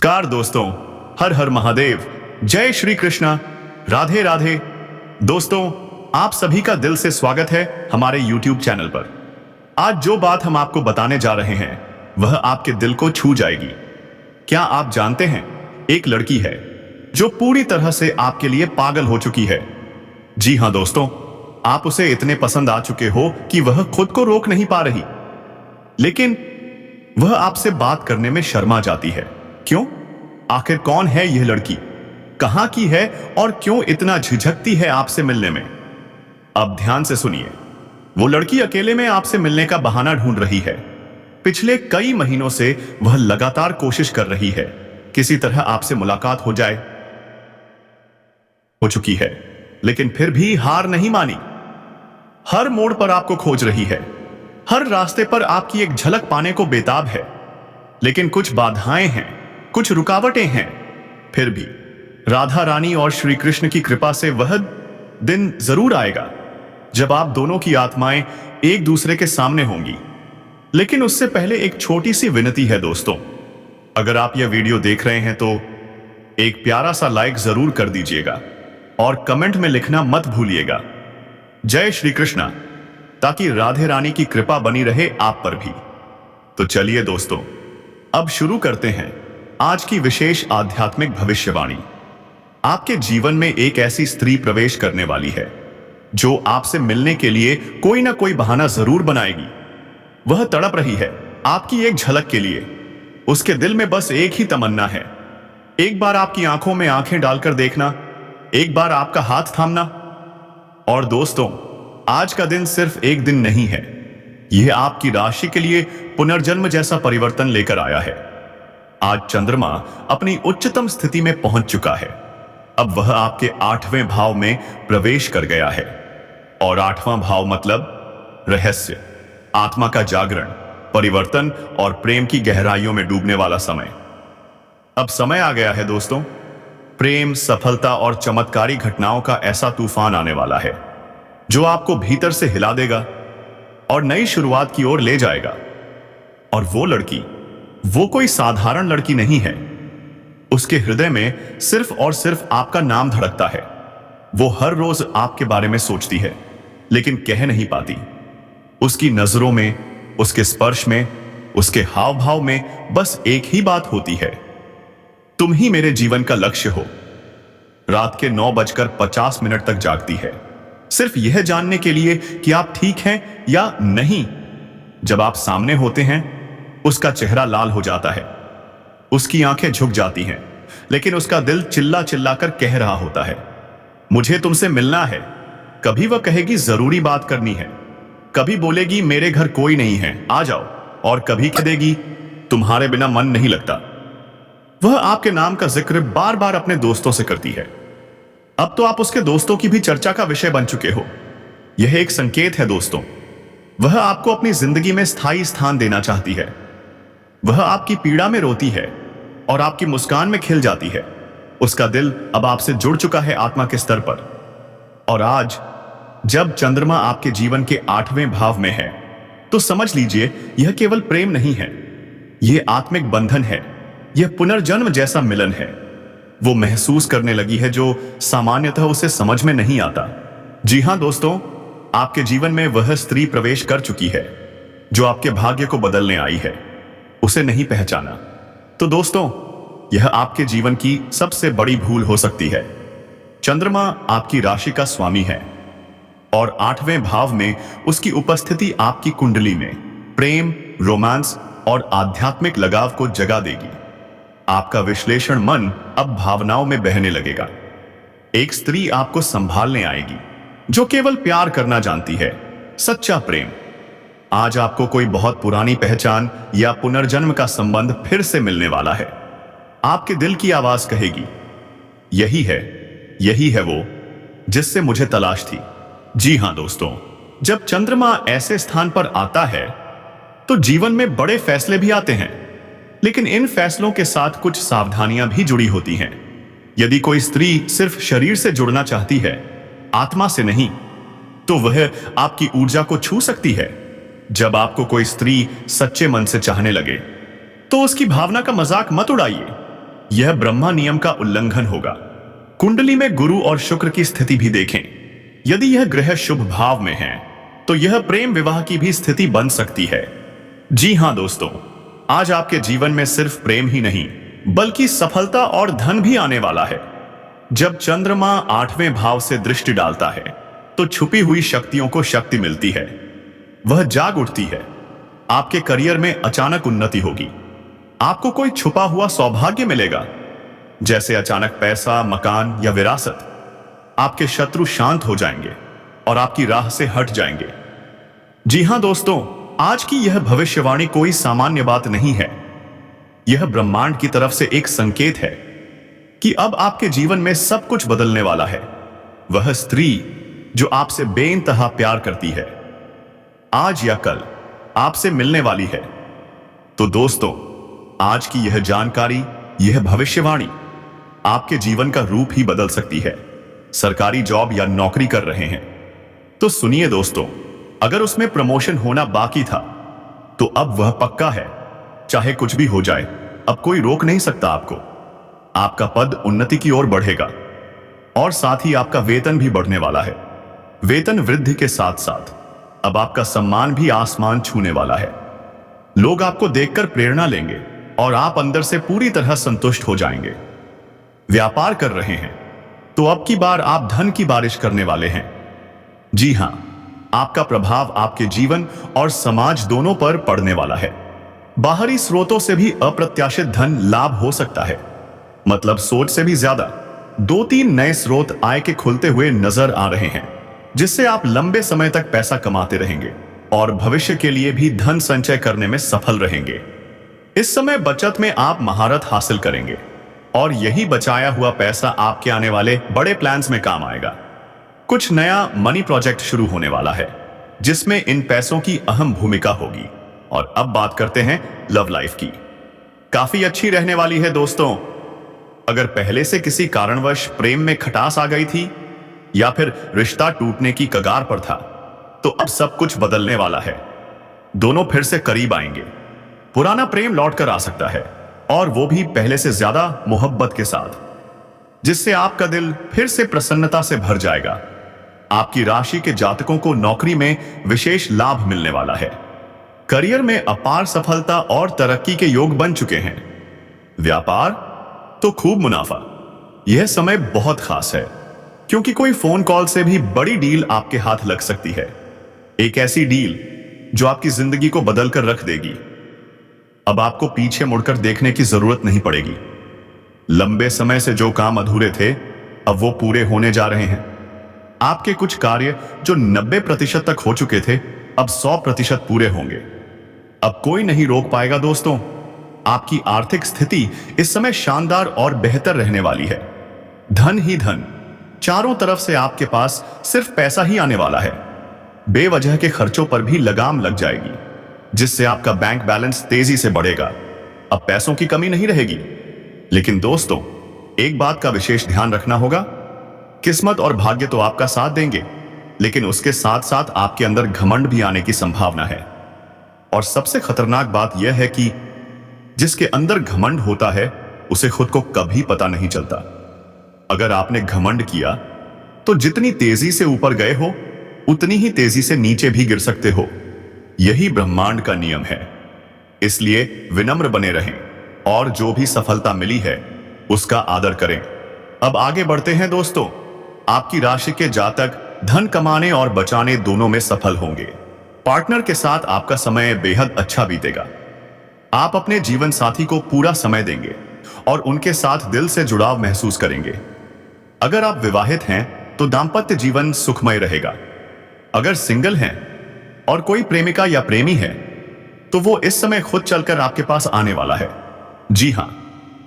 नमस्कार दोस्तों, हर हर महादेव, जय श्री कृष्णा, राधे राधे। दोस्तों, आप सभी का दिल से स्वागत है हमारे YouTube चैनल पर। आज जो बात हम आपको बताने जा रहे हैं वह आपके दिल को छू जाएगी। क्या आप जानते हैं, एक लड़की है जो पूरी तरह से आपके लिए पागल हो चुकी है। जी हां दोस्तों, आप उसे इतने पसंद आ चुके हो कि वह खुद को रोक नहीं पा रही, लेकिन वह आपसे बात करने में शर्मा जाती है। क्यों? आखिर कौन है यह लड़की, कहां की है और क्यों इतना झिझकती है आपसे मिलने में? अब ध्यान से सुनिए। वो लड़की अकेले में आपसे मिलने का बहाना ढूंढ रही है। पिछले कई महीनों से वह लगातार कोशिश कर रही है किसी तरह आपसे मुलाकात हो चुकी है, लेकिन फिर भी हार नहीं मानी। हर मोड़ पर आपको खोज रही है, हर रास्ते पर आपकी एक झलक पाने को बेताब है, लेकिन कुछ बाधाएं हैं, कुछ रुकावटें हैं। फिर भी राधा रानी और श्री कृष्ण की कृपा से वह दिन जरूर आएगा जब आप दोनों की आत्माएं एक दूसरे के सामने होंगी। लेकिन उससे पहले एक छोटी सी विनती है दोस्तों, अगर आप यह वीडियो देख रहे हैं तो एक प्यारा सा लाइक जरूर कर दीजिएगा और कमेंट में लिखना मत भूलिएगा जय श्री कृष्णा, ताकि राधे रानी की कृपा बनी रहे आप पर भी। तो चलिए दोस्तों, अब शुरू करते हैं आज की विशेष आध्यात्मिक भविष्यवाणी। आपके जीवन में एक ऐसी स्त्री प्रवेश करने वाली है जो आपसे मिलने के लिए कोई ना कोई बहाना जरूर बनाएगी। वह तड़प रही है आपकी एक झलक के लिए। उसके दिल में बस एक ही तमन्ना है, एक बार आपकी आंखों में आंखें डालकर देखना, एक बार आपका हाथ थामना। और दोस्तों, आज का दिन सिर्फ एक दिन नहीं है, यह आपकी राशि के लिए पुनर्जन्म जैसा परिवर्तन लेकर आया है। आज चंद्रमा अपनी उच्चतम स्थिति में पहुंच चुका है। अब वह आपके 8वें भाव में प्रवेश कर गया है, और 8वां भाव मतलब रहस्य, आत्मा का जागरण, परिवर्तन और प्रेम की गहराइयों में डूबने वाला समय। अब समय आ गया है दोस्तों, प्रेम, सफलता और चमत्कारी घटनाओं का ऐसा तूफान आने वाला है जो आपको भीतर से हिला देगा और नई शुरुआत की ओर ले जाएगा। और वो लड़की, वो कोई साधारण लड़की नहीं है। उसके हृदय में सिर्फ और सिर्फ आपका नाम धड़कता है। वो हर रोज आपके बारे में सोचती है, लेकिन कह नहीं पाती। उसकी नजरों में, उसके स्पर्श में, उसके हाव भाव में बस एक ही बात होती है, तुम ही मेरे जीवन का लक्ष्य हो। रात के 9:50 तक जागती है, सिर्फ यह जानने के लिए कि आप ठीक हैं या नहीं। जब आप सामने होते हैं, उसका चेहरा लाल हो जाता है, उसकी आंखें झुक जाती हैं, लेकिन उसका दिल चिल्ला चिल्ला कर कह रहा होता है, मुझे तुमसे मिलना है। कभी वह कहेगी जरूरी बात करनी है, कभी बोलेगी मेरे घर कोई नहीं है, आ जाओ, और कभी कह देगी तुम्हारे बिना मन नहीं लगता। वह आपके नाम का जिक्र बार बार अपने दोस्तों से करती है। अब तो आप उसके दोस्तों की भी चर्चा का विषय बन चुके हो। यह एक संकेत है दोस्तों, वह आपको अपनी जिंदगी में स्थायी स्थान देना चाहती है। वह आपकी पीड़ा में रोती है और आपकी मुस्कान में खिल जाती है। उसका दिल अब आपसे जुड़ चुका है आत्मा के स्तर पर। और आज जब चंद्रमा आपके जीवन के 8वें भाव में है, तो समझ लीजिए यह केवल प्रेम नहीं है, यह आत्मिक बंधन है, यह पुनर्जन्म जैसा मिलन है। वो महसूस करने लगी है जो सामान्यतः उसे समझ में नहीं आता। जी हां दोस्तों, आपके जीवन में वह स्त्री प्रवेश कर चुकी है जो आपके भाग्य को बदलने आई है। उसे नहीं पहचाना तो दोस्तों, यह आपके जीवन की सबसे बड़ी भूल हो सकती है। चंद्रमा आपकी राशि का स्वामी है और 8वें भाव में उसकी उपस्थिति आपकी कुंडली में प्रेम, रोमांस और आध्यात्मिक लगाव को जगा देगी। आपका विश्लेषण मन अब भावनाओं में बहने लगेगा। एक स्त्री आपको संभालने आएगी जो केवल प्यार करना जानती है, सच्चा प्रेम। आज आपको कोई बहुत पुरानी पहचान या पुनर्जन्म का संबंध फिर से मिलने वाला है। आपके दिल की आवाज कहेगी, यही है वो जिससे मुझे तलाश थी। जी हां दोस्तों, जब चंद्रमा ऐसे स्थान पर आता है तो जीवन में बड़े फैसले भी आते हैं, लेकिन इन फैसलों के साथ कुछ सावधानियां भी जुड़ी होती हैं। यदि कोई स्त्री सिर्फ शरीर से जुड़ना चाहती है, आत्मा से नहीं, तो वह आपकी ऊर्जा को छू सकती है। जब आपको कोई स्त्री सच्चे मन से चाहने लगे, तो उसकी भावना का मजाक मत उड़ाइए। यह ब्रह्मा नियम का उल्लंघन होगा। कुंडली में गुरु और शुक्र की स्थिति भी देखें। यदि यह ग्रह शुभ भाव में है तो यह प्रेम विवाह की भी स्थिति बन सकती है। जी हां दोस्तों, आज आपके जीवन में सिर्फ प्रेम ही नहीं बल्कि सफलता और धन भी आने वाला है। जब चंद्रमा 8वें भाव से दृष्टि डालता है तो छुपी हुई शक्तियों को शक्ति मिलती है, वह जाग उठती है। आपके करियर में अचानक उन्नति होगी। आपको कोई छुपा हुआ सौभाग्य मिलेगा, जैसे अचानक पैसा, मकान या विरासत। आपके शत्रु शांत हो जाएंगे और आपकी राह से हट जाएंगे। जी हां दोस्तों, आज की यह भविष्यवाणी कोई सामान्य बात नहीं है। यह ब्रह्मांड की तरफ से एक संकेत है कि अब आपके जीवन में सब कुछ बदलने वाला है। वह स्त्री जो आपसे बेइंतहा प्यार करती है, आज या कल आपसे मिलने वाली है। तो दोस्तों, आज की यह जानकारी, यह भविष्यवाणी आपके जीवन का रूप ही बदल सकती है। सरकारी जॉब या नौकरी कर रहे हैं तो सुनिए दोस्तों, अगर उसमें प्रमोशन होना बाकी था तो अब वह पक्का है। चाहे कुछ भी हो जाए, अब कोई रोक नहीं सकता आपको। आपका पद उन्नति की ओर बढ़ेगा और साथ ही आपका वेतन भी बढ़ने वाला है। वेतन वृद्धि के साथ साथ अब आपका सम्मान भी आसमान छूने वाला है। लोग आपको देखकर प्रेरणा लेंगे और आप अंदर से पूरी तरह संतुष्ट हो जाएंगे। व्यापार कर रहे हैं तो अब की बार आप धन की बारिश करने वाले हैं। जी हां, आपका प्रभाव आपके जीवन और समाज दोनों पर पड़ने वाला है। बाहरी स्रोतों से भी अप्रत्याशित धन लाभ हो सकता है, मतलब सोच से भी ज्यादा। 2-3 नए स्रोत आय के खुलते हुए नजर आ रहे हैं, जिससे आप लंबे समय तक पैसा कमाते रहेंगे और भविष्य के लिए भी धन संचय करने में सफल रहेंगे। इस समय बचत में आप महारत हासिल करेंगे और यही बचाया हुआ पैसा आपके आने वाले बड़े प्लान्स में काम आएगा। कुछ नया मनी प्रोजेक्ट शुरू होने वाला है, जिसमें इन पैसों की अहम भूमिका होगी। और अब बात करते हैं लव लाइफ की। काफी अच्छी रहने वाली है दोस्तों। अगर पहले से किसी कारणवश प्रेम में खटास आ गई थी या फिर रिश्ता टूटने की कगार पर था, तो अब सब कुछ बदलने वाला है। दोनों फिर से करीब आएंगे। पुराना प्रेम लौट कर आ सकता है, और वो भी पहले से ज्यादा मोहब्बत के साथ, जिससे आपका दिल फिर से प्रसन्नता से भर जाएगा। आपकी राशि के जातकों को नौकरी में विशेष लाभ मिलने वाला है। करियर में अपार सफलता और तरक्की के योग बन चुके हैं। व्यापार तो खूब मुनाफा। यह समय बहुत खास है, क्योंकि कोई फोन कॉल से भी बड़ी डील आपके हाथ लग सकती है। एक ऐसी डील जो आपकी जिंदगी को बदल कर रख देगी। अब आपको पीछे मुड़कर देखने की जरूरत नहीं पड़ेगी। लंबे समय से जो काम अधूरे थे, अब वो पूरे होने जा रहे हैं। आपके कुछ कार्य जो 90% तक हो चुके थे, अब 100% पूरे होंगे। अब कोई नहीं रोक पाएगा दोस्तों। आपकी आर्थिक स्थिति इस समय शानदार और बेहतर रहने वाली है। धन ही धन, चारों तरफ से आपके पास सिर्फ पैसा ही आने वाला है। बेवजह के खर्चों पर भी लगाम लग जाएगी, जिससे आपका बैंक बैलेंस तेजी से बढ़ेगा। अब पैसों की कमी नहीं रहेगी। लेकिन दोस्तों, एक बात का विशेष ध्यान रखना होगा। किस्मत और भाग्य तो आपका साथ देंगे, लेकिन उसके साथ साथ आपके अंदर घमंड भी आने की संभावना है। और सबसे खतरनाक बात यह है कि जिसके अंदर घमंड होता है, उसे खुद को कभी पता नहीं चलता। अगर आपने घमंड किया तो जितनी तेजी से ऊपर गए हो, उतनी ही तेजी से नीचे भी गिर सकते हो। यही ब्रह्मांड का नियम है। इसलिए विनम्र बने रहें और जो भी सफलता मिली है उसका आदर करें। अब आगे बढ़ते हैं दोस्तों। आपकी राशि के जातक धन कमाने और बचाने दोनों में सफल होंगे। पार्टनर के साथ आपका समय बेहद अच्छा बीतेगा। आप अपने जीवन साथी को पूरा समय देंगे और उनके साथ दिल से जुड़ाव महसूस करेंगे। अगर आप विवाहित हैं तो दांपत्य जीवन सुखमय रहेगा। अगर सिंगल हैं और कोई प्रेमिका या प्रेमी है तो वो इस समय खुद चलकर आपके पास आने वाला है। जी हां,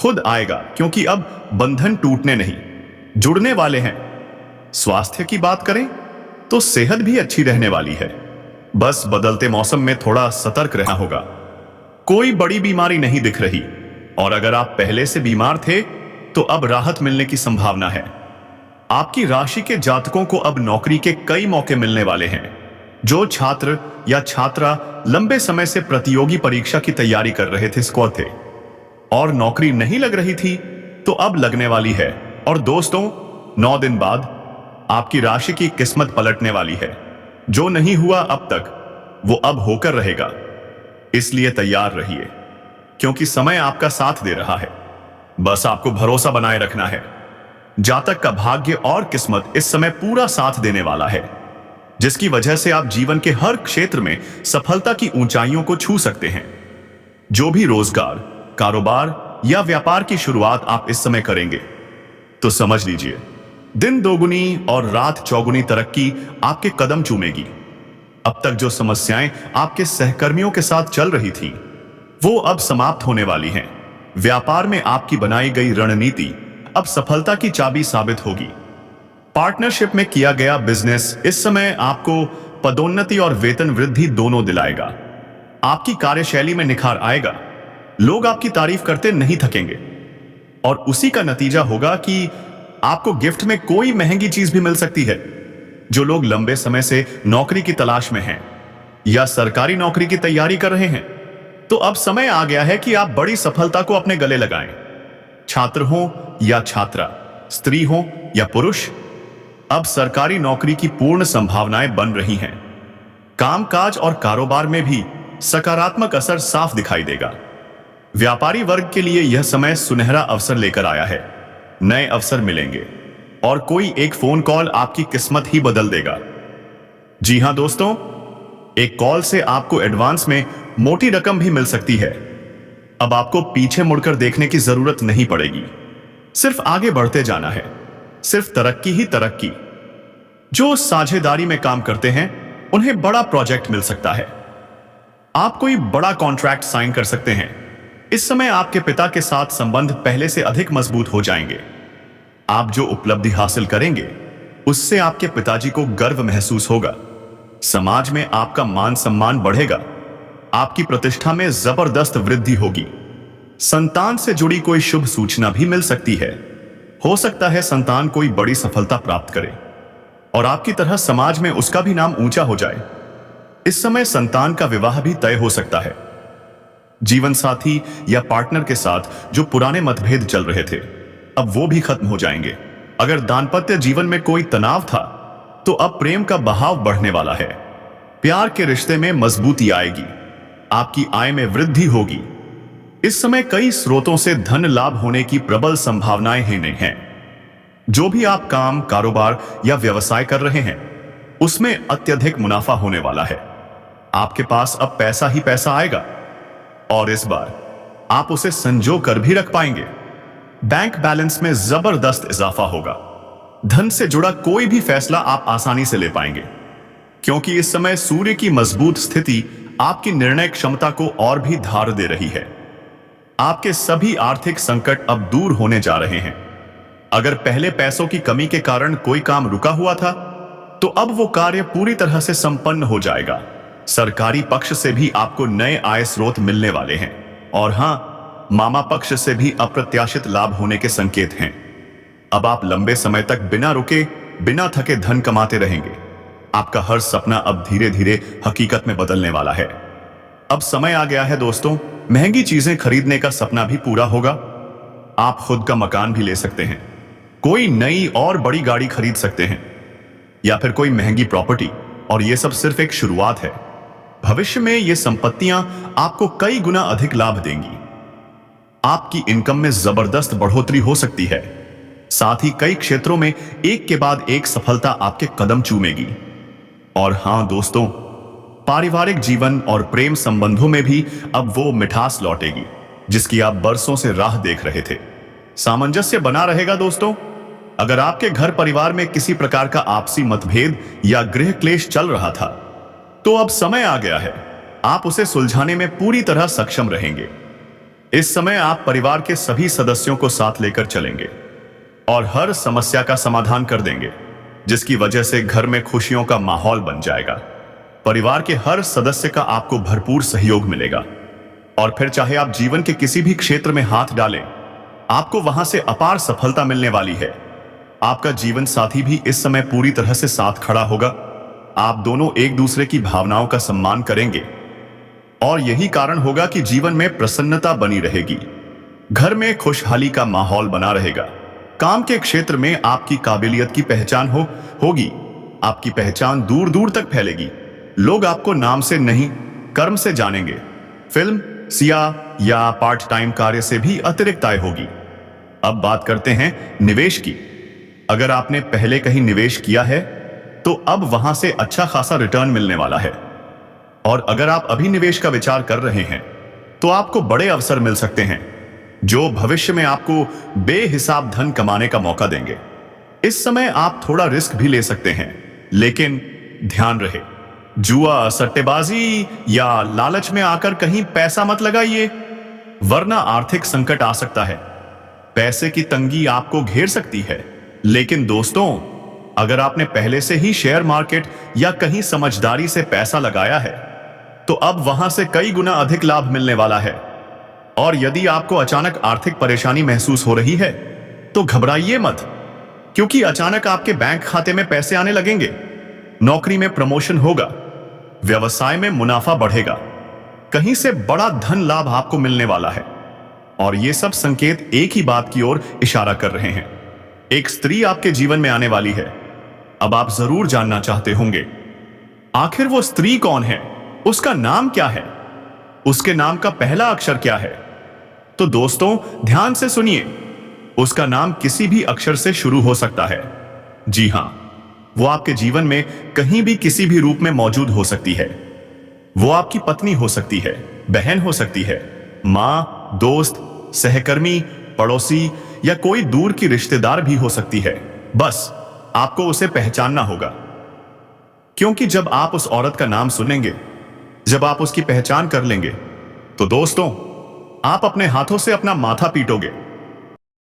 खुद आएगा, क्योंकि अब बंधन टूटने नहीं, जुड़ने वाले हैं। स्वास्थ्य की बात करें तो सेहत भी अच्छी रहने वाली है। बस बदलते मौसम में थोड़ा सतर्क रहना होगा। कोई बड़ी बीमारी नहीं दिख रही, और अगर आप पहले से बीमार थे तो अब राहत मिलने की संभावना है। आपकी राशि के जातकों को अब नौकरी के कई मौके मिलने वाले हैं। जो छात्र या छात्रा लंबे समय से प्रतियोगी परीक्षा की तैयारी कर रहे थे, स्कॉल थे और नौकरी नहीं लग रही थी, तो अब लगने वाली है। और दोस्तों, 9 दिन बाद आपकी राशि की किस्मत पलटने वाली है। जो नहीं हुआ अब तक, वो अब होकर रहेगा। इसलिए तैयार रहिए, क्योंकि समय आपका साथ दे रहा है। बस आपको भरोसा बनाए रखना है। जातक का भाग्य और किस्मत इस समय पूरा साथ देने वाला है, जिसकी वजह से आप जीवन के हर क्षेत्र में सफलता की ऊंचाइयों को छू सकते हैं। जो भी रोजगार, कारोबार या व्यापार की शुरुआत आप इस समय करेंगे, तो समझ लीजिए, दिन दोगुनी और रात चौगुनी तरक्की आपके कदम चूमेगी। अब तक जो समस्याएं आपके सहकर्मियों के साथ चल रही थीं, वो अब समाप्त होने वाली हैं। व्यापार में आपकी बनाई गई रणनीति अब सफलता की चाबी साबित होगी। पार्टनरशिप में किया गया बिजनेस इस समय आपको पदोन्नति और वेतन वृद्धि दोनों दिलाएगा। आपकी कार्यशैली में निखार आएगा। लोग आपकी तारीफ करते नहीं थकेंगे, और उसी का नतीजा होगा कि आपको गिफ्ट में कोई महंगी चीज भी मिल सकती है। जो लोग लंबे समय से नौकरी की तलाश में हैं या सरकारी नौकरी की तैयारी कर रहे हैं, तो अब समय आ गया है कि आप बड़ी सफलता को अपने गले लगाएं। छात्र हो या छात्रा, स्त्री हो या पुरुष, अब सरकारी नौकरी की पूर्ण संभावनाएं बन रही हैं। कामकाज और कारोबार में भी सकारात्मक असर साफ दिखाई देगा। व्यापारी वर्ग के लिए यह समय सुनहरा अवसर लेकर आया है। नए अवसर मिलेंगे और कोई एक फोन कॉल आपकी किस्मत ही बदल देगा। जी हां दोस्तों, एक कॉल से आपको एडवांस में मोटी रकम भी मिल सकती है। अब आपको पीछे मुड़कर देखने की जरूरत नहीं पड़ेगी। सिर्फ आगे बढ़ते जाना है, सिर्फ तरक्की ही तरक्की। जो साझेदारी में काम करते हैं, उन्हें बड़ा प्रोजेक्ट मिल सकता है। आप कोई बड़ा कॉन्ट्रैक्ट साइन कर सकते हैं। इस समय आपके पिता के साथ संबंध पहले से अधिक मजबूत हो जाएंगे। आप जो उपलब्धि हासिल करेंगे, उससे आपके पिताजी को गर्व महसूस होगा। समाज में आपका मान सम्मान बढ़ेगा। आपकी प्रतिष्ठा में जबरदस्त वृद्धि होगी। संतान से जुड़ी कोई शुभ सूचना भी मिल सकती है। हो सकता है संतान कोई बड़ी सफलता प्राप्त करे और आपकी तरह समाज में उसका भी नाम ऊंचा हो जाए। इस समय संतान का विवाह भी तय हो सकता है। जीवन साथी या पार्टनर के साथ जो पुराने मतभेद चल रहे थे, अब वो भी खत्म हो जाएंगे। अगर दांपत्य जीवन में कोई तनाव था, तो अब प्रेम का बहाव बढ़ने वाला है। प्यार के रिश्ते में मजबूती आएगी। आपकी आय में वृद्धि होगी। इस समय कई स्रोतों से धन लाभ होने की प्रबल संभावनाएं हैं। जो भी आप काम, कारोबार या व्यवसाय कर रहे हैं, उसमें अत्यधिक मुनाफा होने वाला है। आपके पास अब पैसा ही पैसा आएगा, और इस बार आप उसे संजो कर भी रख पाएंगे। बैंक बैलेंस में जबरदस्त इजाफा होगा। धन से जुड़ा कोई भी फैसला आप आसानी से ले पाएंगे, क्योंकि इस समय सूर्य की मजबूत स्थिति आपकी निर्णय क्षमता को और भी धार दे रही है। आपके सभी आर्थिक संकट अब दूर होने जा रहे हैं। अगर पहले पैसों की कमी के कारण कोई काम रुका हुआ था, तो अब वो कार्य पूरी तरह से संपन्न हो जाएगा। सरकारी पक्ष से भी आपको नए आय स्रोत मिलने वाले हैं, और हां, मामा पक्ष से भी अप्रत्याशित लाभ होने के संकेत हैं। अब आप लंबे समय तक बिना रुके, बिना थके धन कमाते रहेंगे। आपका हर सपना अब धीरे धीरे हकीकत में बदलने वाला है। अब समय आ गया है दोस्तों, महंगी चीजें खरीदने का सपना भी पूरा होगा। आप खुद का मकान भी ले सकते हैं, कोई नई और बड़ी गाड़ी खरीद सकते हैं, या फिर कोई महंगी प्रॉपर्टी, और यह सब सिर्फ एक शुरुआत है। भविष्य में ये संपत्तियां आपको कई गुना अधिक लाभ देंगी। आपकी इनकम में जबरदस्त बढ़ोतरी हो सकती है। साथ ही कई क्षेत्रों में एक के बाद एक सफलता आपके कदम चूमेगी। और हां दोस्तों, पारिवारिक जीवन और प्रेम संबंधों में भी अब वो मिठास लौटेगी, जिसकी आप बरसों से राह देख रहे थे। सामंजस्य बना रहेगा दोस्तों। अगर आपके घर परिवार में किसी प्रकार का आपसी मतभेद या गृह क्लेश चल रहा था, तो अब समय आ गया है। आप उसे सुलझाने में पूरी तरह सक्षम रहेंगे। इस समय आप परिवार के सभी सदस्यों को साथ लेकर चलेंगे और हर समस्या का समाधान कर देंगे, जिसकी वजह से घर में खुशियों का माहौल बन जाएगा। परिवार के हर सदस्य का आपको भरपूर सहयोग मिलेगा, और फिर चाहे आप जीवन के किसी भी क्षेत्र में हाथ डालें, आपको वहां से अपार सफलता मिलने वाली है। आपका जीवन साथी भी इस समय पूरी तरह से साथ खड़ा होगा। आप दोनों एक दूसरे की भावनाओं का सम्मान करेंगे, और यही कारण होगा कि जीवन में प्रसन्नता बनी रहेगी। घर में खुशहाली का माहौल बना रहेगा। काम के क्षेत्र में आपकी काबिलियत की पहचान होगी। आपकी पहचान दूर दूर तक फैलेगी। लोग आपको नाम से नहीं, कर्म से जानेंगे। फिल्म, सिया या पार्ट टाइम कार्य से भी अतिरिक्त आय होगी। अब बात करते हैं निवेश की। अगर आपने पहले कहीं निवेश किया है तो अब वहां से अच्छा खासा रिटर्न मिलने वाला है। और अगर आप अभी निवेश का विचार कर रहे हैं तो आपको बड़े अवसर मिल सकते हैं जो भविष्य में आपको बेहिसाब धन कमाने का मौका देंगे। इस समय आप थोड़ा रिस्क भी ले सकते हैं, लेकिन ध्यान रहे, जुआ, सट्टेबाजी या लालच में आकर कहीं पैसा मत लगाइए, वरना आर्थिक संकट आ सकता है। पैसे की तंगी आपको घेर सकती है। लेकिन दोस्तों, अगर आपने पहले से ही शेयर मार्केट या कहीं समझदारी से पैसा लगाया है तो अब वहां से कई गुना अधिक लाभ मिलने वाला है। और यदि आपको अचानक आर्थिक परेशानी महसूस हो रही है तो घबराइए मत, क्योंकि अचानक आपके बैंक खाते में पैसे आने लगेंगे। नौकरी में प्रमोशन होगा, व्यवसाय में मुनाफा बढ़ेगा, कहीं से बड़ा धन लाभ आपको मिलने वाला है। और ये सब संकेत एक ही बात की ओर इशारा कर रहे हैं, एक स्त्री आपके जीवन में आने वाली है। अब आप जरूर जानना चाहते होंगे, आखिर वो स्त्री कौन है, उसका नाम क्या है, उसके नाम का पहला अक्षर क्या है? तो दोस्तों, ध्यान से सुनिए, उसका नाम किसी भी अक्षर से शुरू हो सकता है। जी हां, वो आपके जीवन में कहीं भी किसी भी रूप में मौजूद हो सकती है। वो आपकी पत्नी हो सकती है, बहन हो सकती है, मां, दोस्त, सहकर्मी, पड़ोसी या कोई दूर की रिश्तेदार भी हो सकती है। बस आपको उसे पहचानना होगा, क्योंकि जब आप उस औरत का नाम सुनेंगे, जब आप उसकी पहचान कर लेंगे, तो दोस्तों, आप अपने हाथों से अपना माथा पीटोगे।